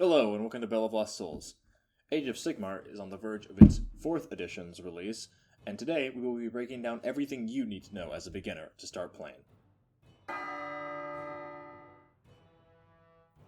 Hello and welcome to Bell of Lost Souls. Age of Sigmar is on the verge of its 4th edition's release, and today we will be breaking down everything you need to know as a beginner to start playing.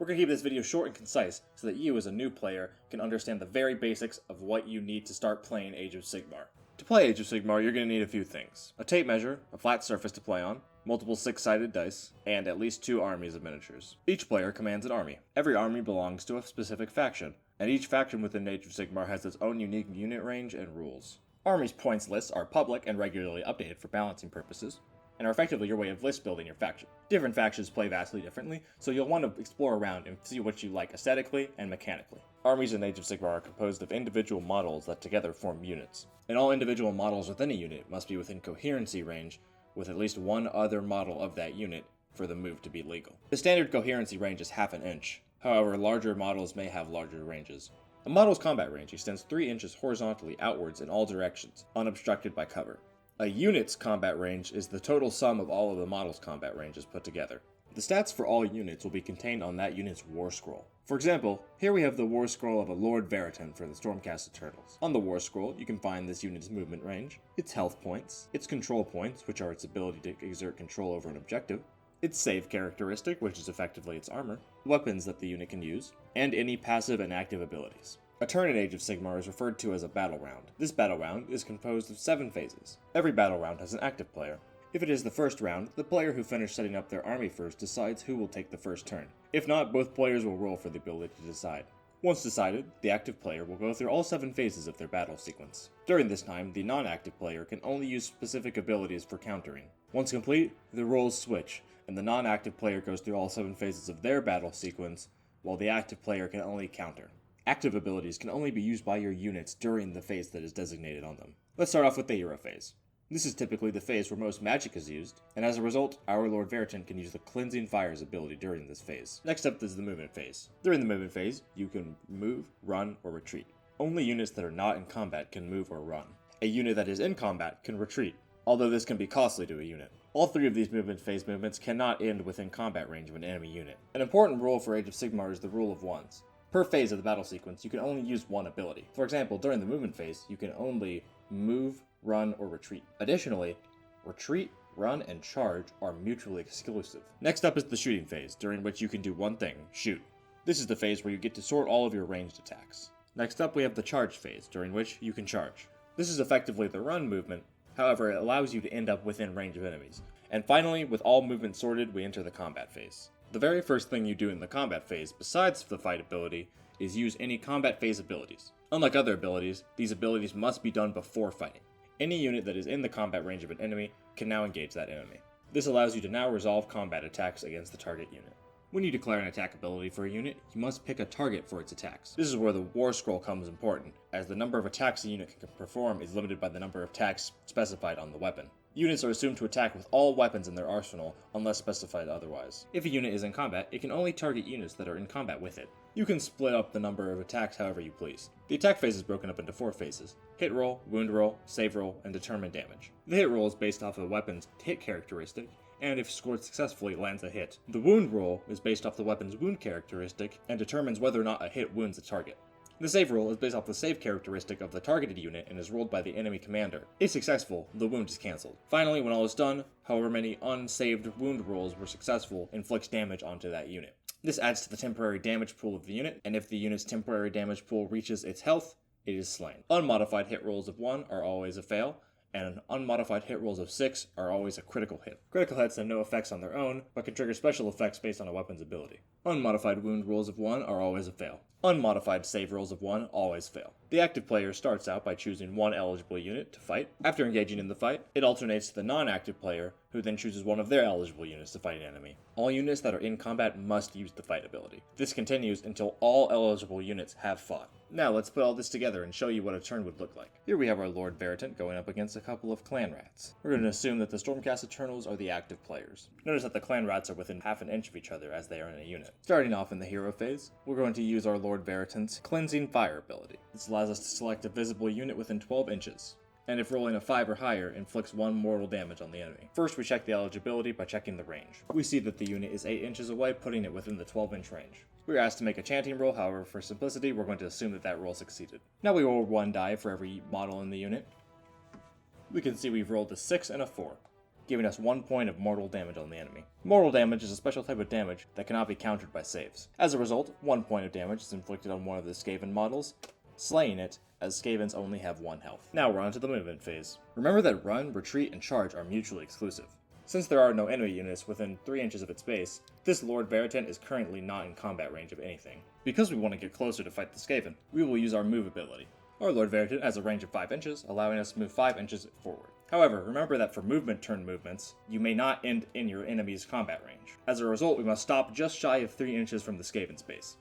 We're going to keep this video short and concise so that you as a new player can understand the very basics of what you need to start playing Age of Sigmar. To play Age of Sigmar, you're going to need a few things. A tape measure, a flat surface to play on, multiple 6-sided dice, and at least 2 armies of miniatures. Each player commands an army. Every army belongs to a specific faction, and each faction within Age of Sigmar has its own unique unit range and rules. Armies' points lists are public and regularly updated for balancing purposes, and are effectively your way of list building your faction. Different factions play vastly differently, so you'll want to explore around and see what you like aesthetically and mechanically. Armies in Age of Sigmar are composed of individual models that together form units, and all individual models within a unit must be within coherency range with at least one other model of that unit for the move to be legal. The standard coherency range is half an inch, however larger models may have larger ranges. A model's combat range extends 3 inches horizontally outwards in all directions, unobstructed by cover. A unit's combat range is the total sum of all of the model's combat ranges put together. The stats for all units will be contained on that unit's war scroll. For example, here we have the war scroll of a Lord Veritan for the Stormcast Eternals. On the war scroll, you can find this unit's movement range, its health points, its control points, which are its ability to exert control over an objective, its save characteristic, which is effectively its armor, weapons that the unit can use, and any passive and active abilities. A turn in Age of Sigmar is referred to as a battle round. This battle round is composed of 7 phases. Every battle round has an active player. If it is the first round, the player who finished setting up their army first decides who will take the first turn. If not, both players will roll for the ability to decide. Once decided, the active player will go through all 7 phases of their battle sequence. During this time, the non-active player can only use specific abilities for countering. Once complete, the roles switch, and the non-active player goes through all 7 phases of their battle sequence, while the active player can only counter. Active abilities can only be used by your units during the phase that is designated on them. Let's start off with the hero phase. This is typically the phase where most magic is used, and as a result, our Lord Veritan can use the Cleansing Fires ability during this phase. Next up is the movement phase. During the movement phase, you can move, run, or retreat. Only units that are not in combat can move or run. A unit that is in combat can retreat, although this can be costly to a unit. All 3 of these movement phase movements cannot end within combat range of an enemy unit. An important rule for Age of Sigmar is the rule of ones. Per phase of the battle sequence, you can only use one ability. For example, during the movement phase, you can only move, run, or retreat. Additionally, retreat, run, and charge are mutually exclusive. Next up is the shooting phase, during which you can do one thing, shoot. This is the phase where you get to sort all of your ranged attacks. Next up we have the charge phase, during which you can charge. This is effectively the run movement, however it allows you to end up within range of enemies. And finally, with all movement sorted, we enter the combat phase. The very first thing you do in the combat phase, besides the fight ability, is use any combat phase abilities. Unlike other abilities, these abilities must be done before fighting. Any unit that is in the combat range of an enemy can now engage that enemy. This allows you to now resolve combat attacks against the target unit. When you declare an attack ability for a unit, you must pick a target for its attacks. This is where the war scroll comes important, as the number of attacks a unit can perform is limited by the number of attacks specified on the weapon. Units are assumed to attack with all weapons in their arsenal, unless specified otherwise. If a unit is in combat, it can only target units that are in combat with it. You can split up the number of attacks however you please. The attack phase is broken up into 4 phases: hit roll, wound roll, save roll, and determine damage. The hit roll is based off of a weapon's hit characteristic, and if scored successfully, lands a hit. The wound roll is based off the weapon's wound characteristic, and determines whether or not a hit wounds the target. The save roll is based off the save characteristic of the targeted unit and is rolled by the enemy commander. If successful, the wound is cancelled. Finally, when all is done, however many unsaved wound rolls were successful inflicts damage onto that unit. This adds to the temporary damage pool of the unit, and if the unit's temporary damage pool reaches its health, it is slain. Unmodified hit rolls of 1 are always a fail, and unmodified hit rolls of 6 are always a critical hit. Critical hits have no effects on their own, but can trigger special effects based on a weapon's ability. Unmodified wound rolls of 1 are always a fail. Unmodified save rolls of 1 always fail. The active player starts out by choosing one eligible unit to fight. After engaging in the fight, it alternates to the non-active player, who then chooses one of their eligible units to fight an enemy. All units that are in combat must use the fight ability. This continues until all eligible units have fought. Now let's put all this together and show you what a turn would look like. Here we have our Lord Veritan going up against a couple of clan rats. We're going to assume that the Stormcast Eternals are the active players. Notice that the clan rats are within half an inch of each other as they are in a unit. Starting off in the hero phase, we're going to use our Lord Veritan's Cleansing Fire ability. This allows us to select a visible unit within 12 inches. and if rolling a 5 or higher, inflicts 1 mortal damage on the enemy. First, we check the eligibility by checking the range. We see that the unit is 8 inches away, putting it within the 12-inch range. We are asked to make a chanting roll, however, for simplicity, we're going to assume that that roll succeeded. Now we roll 1 die for every model in the unit. We can see we've rolled a 6 and a 4, giving us 1 point of mortal damage on the enemy. Mortal damage is a special type of damage that cannot be countered by saves. As a result, 1 point of damage is inflicted on one of the Skaven models, slaying it, as Skavens only have 1 health. Now we're on to the movement phase. Remember that run, retreat, and charge are mutually exclusive. Since there are no enemy units within 3 inches of its base, this Lord Veritant is currently not in combat range of anything. Because we want to get closer to fight the Skaven, we will use our move ability. Our Lord Veritant has a range of 5 inches, allowing us to move 5 inches forward. However, remember that for movement turn movements, you may not end in your enemy's combat range. As a result, we must stop just shy of 3 inches from the Skaven's base.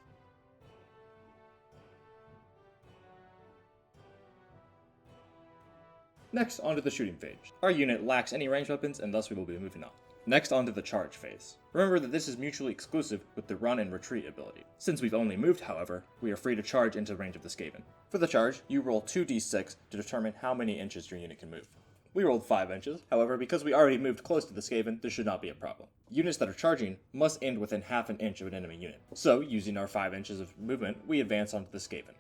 Next, onto the shooting phase. Our unit lacks any ranged weapons, and thus we will be moving on. Next, onto the charge phase. Remember that this is mutually exclusive with the run and retreat ability. Since we've only moved, however, we are free to charge into range of the Skaven. For the charge, you roll 2d6 to determine how many inches your unit can move. We rolled 5 inches, however, because we already moved close to the Skaven, this should not be a problem. Units that are charging must end within half an inch of an enemy unit. So, using our 5 inches of movement, we advance onto the Skaven.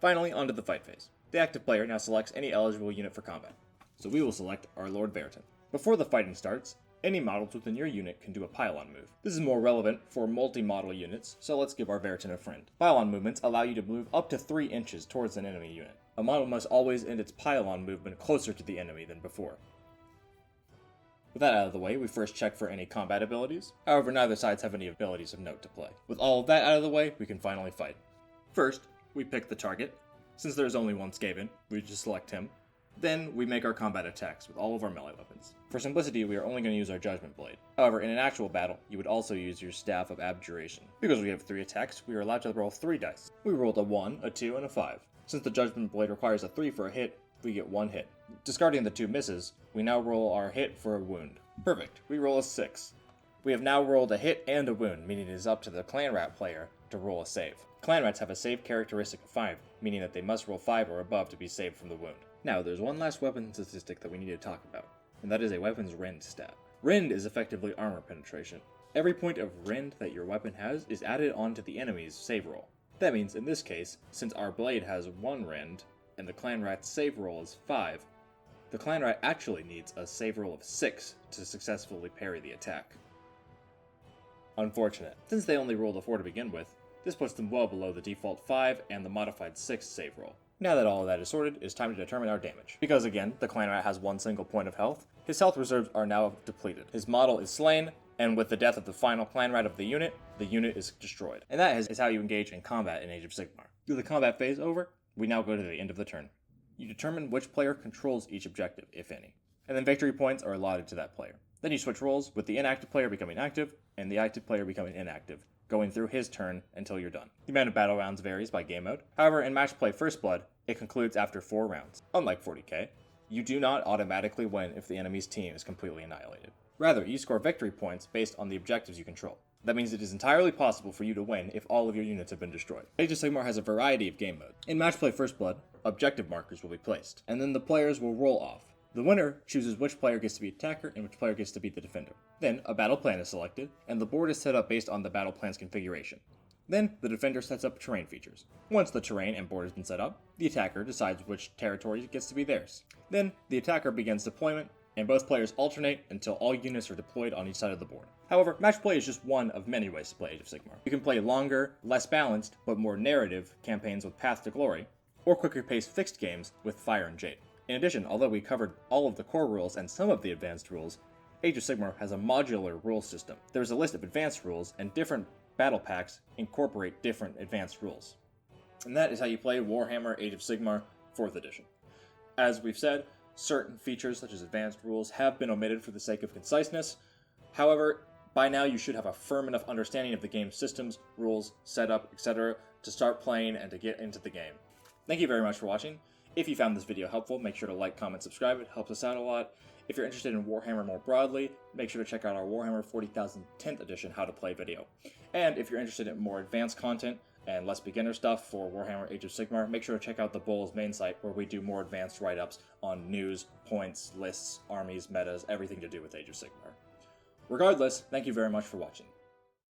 Finally, onto the fight phase. The active player now selects any eligible unit for combat. So we will select our Lord Veritant. Before the fighting starts, any models within your unit can do a pylon move. This is more relevant for multi-model units, so let's give our Veritant a friend. Pylon movements allow you to move up to 3 inches towards an enemy unit. A model must always end its pylon movement closer to the enemy than before. With that out of the way, we first check for any combat abilities. However, neither sides have any abilities of note to play. With all of that out of the way, we can finally fight. First, we pick the target. Since there is only one Skaven, we just select him. Then, we make our combat attacks with all of our melee weapons. For simplicity, we are only going to use our Judgment Blade. However, in an actual battle, you would also use your Staff of Abjuration. Because we have 3 attacks, we are allowed to roll 3 dice. We rolled a 1, a 2, and a 5. Since the Judgment Blade requires a 3 for a hit, we get 1 hit. Discarding the 2 misses, we now roll our hit for a wound. Perfect, we roll a 6. We have now rolled a hit and a wound, meaning it is up to the Clan Rat player to roll a save. Clan Rats have a save characteristic of 5, meaning that they must roll 5 or above to be saved from the wound. Now, there's one last weapon statistic that we need to talk about, and that is a weapon's rend stat. Rend is effectively armor penetration. Every point of rend that your weapon has is added onto the enemy's save roll. That means, in this case, since our blade has 1 rend, and the Clan Rat's save roll is 5, the Clan Rat actually needs a save roll of 6 to successfully parry the attack. Unfortunate. Since they only rolled a 4 to begin with, this puts them well below the default 5 and the modified 6 save roll. Now that all of that is sorted, it's time to determine our damage. Because again, the Clan Rat has 1 single point of health, his health reserves are now depleted. His model is slain, and with the death of the final Clan Rat of the unit is destroyed. And that is how you engage in combat in Age of Sigmar. With the combat phase over, we now go to the end of the turn. You determine which player controls each objective, if any. And then victory points are allotted to that player. Then you switch roles, with the inactive player becoming active, and the active player becoming inactive, going through his turn until you're done. The amount of battle rounds varies by game mode. However, in Match Play First Blood, it concludes after 4 rounds. Unlike 40k, you do not automatically win if the enemy's team is completely annihilated. Rather, you score victory points based on the objectives you control. That means it is entirely possible for you to win if all of your units have been destroyed. Age of Sigmar has a variety of game modes. In Match Play First Blood, objective markers will be placed, and then the players will roll off. The winner chooses which player gets to be attacker and which player gets to be the defender. Then, a battle plan is selected, and the board is set up based on the battle plan's configuration. Then, the defender sets up terrain features. Once the terrain and board has been set up, the attacker decides which territory gets to be theirs. Then, the attacker begins deployment, and both players alternate until all units are deployed on each side of the board. However, match play is just one of many ways to play Age of Sigmar. You can play longer, less balanced, but more narrative campaigns with Path to Glory, or quicker paced fixed games with Fire and Jade. In addition, although we covered all of the core rules and some of the advanced rules, Age of Sigmar has a modular rule system. There's a list of advanced rules, and different battle packs incorporate different advanced rules. And that is how you play Warhammer Age of Sigmar 4th edition. As we've said, certain features such as advanced rules have been omitted for the sake of conciseness. However, by now you should have a firm enough understanding of the game's systems, rules, setup, etc. to start playing and to get into the game. Thank you very much for watching. If you found this video helpful, make sure to like, comment, subscribe. It helps us out a lot. If you're interested in Warhammer more broadly, make sure to check out our Warhammer 40,000 10th edition How to Play video. And if you're interested in more advanced content, and less beginner stuff for Warhammer Age of Sigmar, make sure to check out the BoLS main site where we do more advanced write-ups on news, points, lists, armies, metas, everything to do with Age of Sigmar. Regardless, thank you very much for watching.